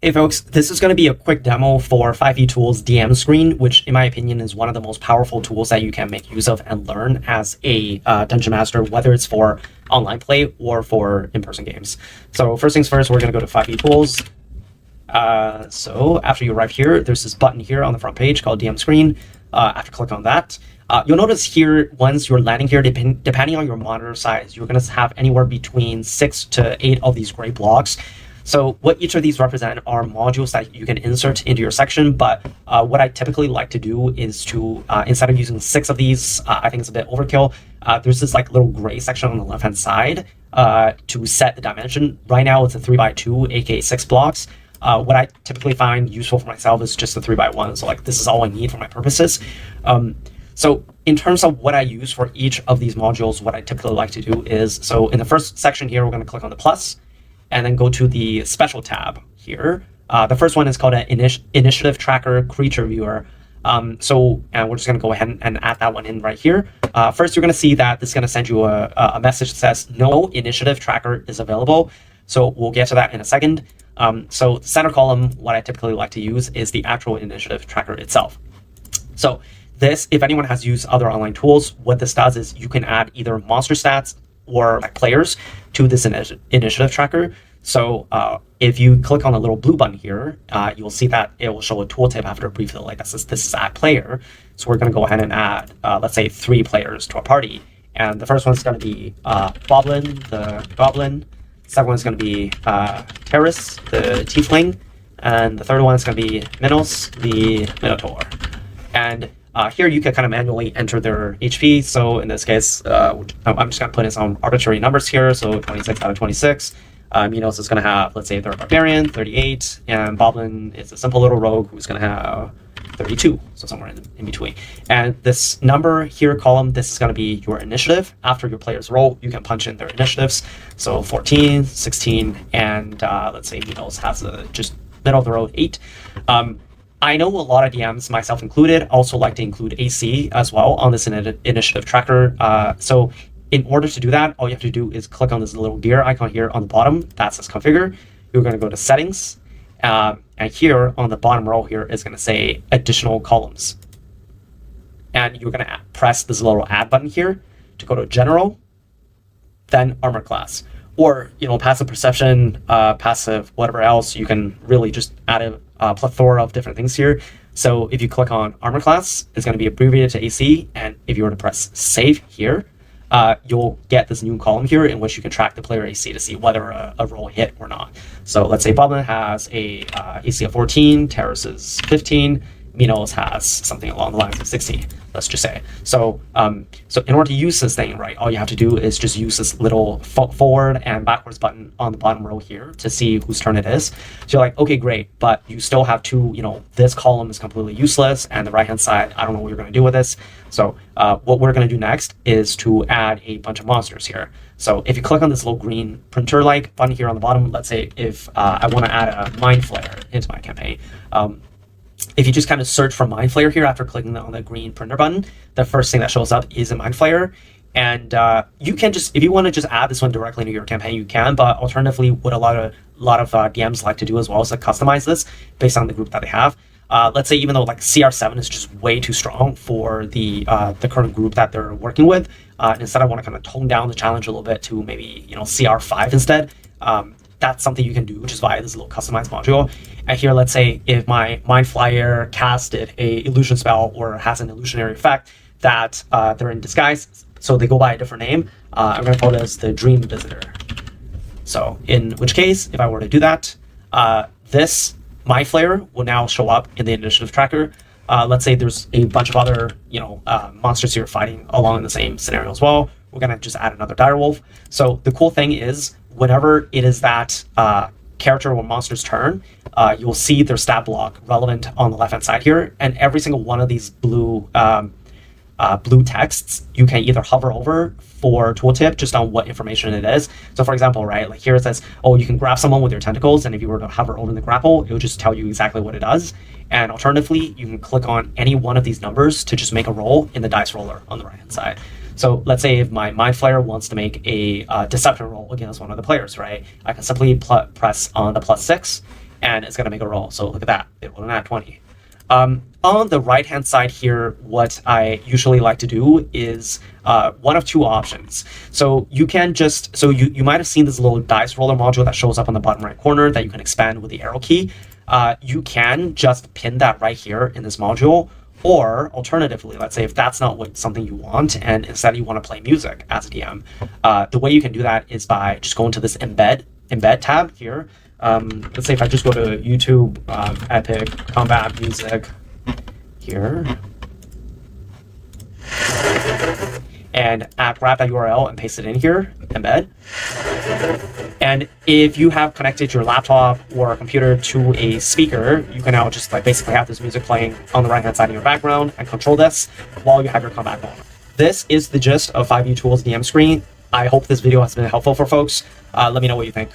Hey folks, this is going to be a quick demo for 5e.tools DM screen, which in my opinion is one of the most powerful tools that you can make use of and learn as a Dungeon Master, whether it's for online play or for in-person games. So first things first, we're going to go to 5e.tools. So after you arrive here, there's this button here on the front page called DM screen. After click on that, you'll notice here, once you're landing here, depending on your monitor size, you're going to have anywhere between 6 to 8 of these gray blocks. So what each of these represent are modules that you can insert into your section, but what I typically like to do is to, instead of using 6 of these, I think it's a bit overkill, there's this like little gray section on the left-hand side to set the dimension. Right now it's a 3x2, aka 6 blocks. What I typically find useful for myself is just a 3x1, so like this is all I need for my purposes. So in terms of what I use for each of these modules, what I typically like to do is, so in the first section here, we're going to click on the plus, and then go to the special tab here. The first one is called an initiative tracker creature viewer. And we're just going to go ahead and add that one in right here. First, you're going to see that this is going to send you a message that says no initiative tracker is available. So we'll get to that in a second. So center column, what I typically like to use is the actual initiative tracker itself. So this, if anyone has used other online tools, what this does is you can add either monster stats or like players to this initiative tracker. So if you click on the little blue button here, you'll see that it will show a tooltip after a brief fill like this is add player. So we're going to go ahead and add, let's say 3 players to our party. And the first one's going to be Boblin, the Goblin. Second one's going to be Terrace, the Tiefling. And the third one is going to be Minos, the Minotaur. And here you can kind of manually enter their HP. So in this case, I'm just going to put in some arbitrary numbers here. So 26 out of 26. Minos is going to have, let's say, they're a barbarian, 38. And Boblin is a simple little rogue who's going to have 32. So somewhere in between. And this number here column, this is going to be your initiative. After your players roll, you can punch in their initiatives. So 14, 16, and let's say Minos has a just middle of the road 8. I know a lot of DMs, myself included, also like to include AC as well on this initiative tracker. So in order to do that, all you have to do is click on this little gear icon here on the bottom that says configure. You're going to go to settings. And here on the bottom row here is going to say additional columns. And you're going to press this little add button here to go to general, then armor class. Or, passive perception, passive whatever else, you can really just add a plethora of different things here. So if you click on armor class, it's going to be abbreviated to AC. And if you were to press save here, you'll get this new column here in which you can track the player AC to see whether a roll hit or not. So let's say Boblin has a AC of 14, Terrace is 15, Minos has something along the lines of 16, let's just say. So in order to use this thing, right, all you have to do is just use this little forward and backwards button on the bottom row here to see whose turn it is. So you're like, okay, great, but you still have two, this column is completely useless, and the right-hand side, I don't know what you're going to do with this. So what we're going to do next is to add a bunch of monsters here. So if you click on this little green printer-like button here on the bottom, let's say if I want to add a Mind Flayer into my campaign, if you just kind of search for Mind Flayer here after clicking on the green printer button, the first thing that shows up is a Mind Flayer. And you can just, if you want to just add this one directly into your campaign, you can. But alternatively, what a lot of DMs like to do as well is to customize this based on the group that they have. Let's say even though like CR7 is just way too strong for the current group that they're working with, instead I want to kind of tone down the challenge a little bit to maybe CR5 instead. That's something you can do just via this little customized module. And here, let's say if my Mind Flayer casted a illusion spell or has an illusionary effect that they're in disguise, so they go by a different name, I'm going to call this the Dream Visitor. So in which case, if I were to do that, this Mind Flayer will now show up in the initiative tracker. Let's say there's a bunch of other monsters here fighting along in the same scenario as well. We're going to just add another direwolf. So the cool thing is, whenever it is that character or monster's turn, you'll see their stat block relevant on the left-hand side here, and every single one of these blue texts you can either hover over for tooltip just on what information it is. So for example, right, like here it says, oh, you can grab someone with your tentacles, and if you were to hover over the grapple, it will just tell you exactly what it does. And alternatively, you can click on any one of these numbers to just make a roll in the dice roller on the right-hand side. So let's say if my Mind Flayer wants to make a deception roll against one of the players, right? I can simply press on the +6, and it's going to make a roll. So look at that. It will not 20. On the right-hand side here, what I usually like to do is one of two options. So you can just, so you might have seen this little dice roller module that shows up on the bottom right corner that you can expand with the arrow key. You can just pin that right here in this module, or alternatively, let's say if that's not something you want, and instead you want to play music as a DM, the way you can do that is by just going to this embed tab here. Let's say if I just go to YouTube, Epic Combat Music here, and grab that URL and paste it in here, embed. And if you have connected your laptop or computer to a speaker, you can now just like basically have this music playing on the right-hand side of your background and control this while you have your combat going. This is the gist of 5e.tools DM screen. I hope this video has been helpful for folks. Let me know what you think.